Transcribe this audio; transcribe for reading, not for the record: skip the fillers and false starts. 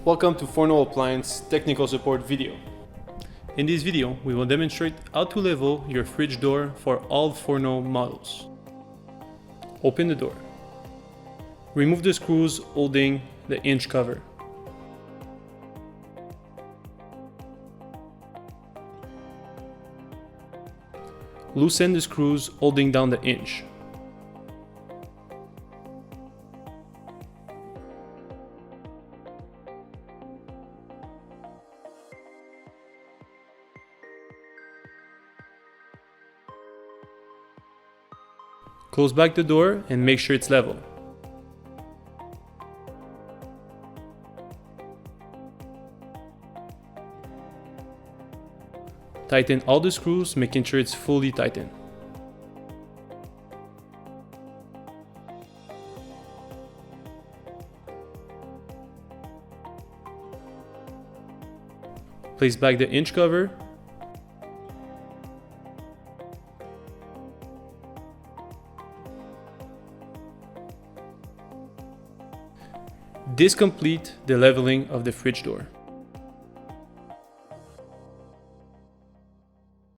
Welcome to Forno Appliance technical support video. In this video, we will demonstrate how to level your fridge door for all Forno models. Open the door. Remove the screws holding the hinge cover. Loosen the screws holding down the hinge. Close back the door and make sure it's level. Tighten all the screws, making sure it's fully tightened. Place back the hinge cover. This completes the leveling of the fridge door.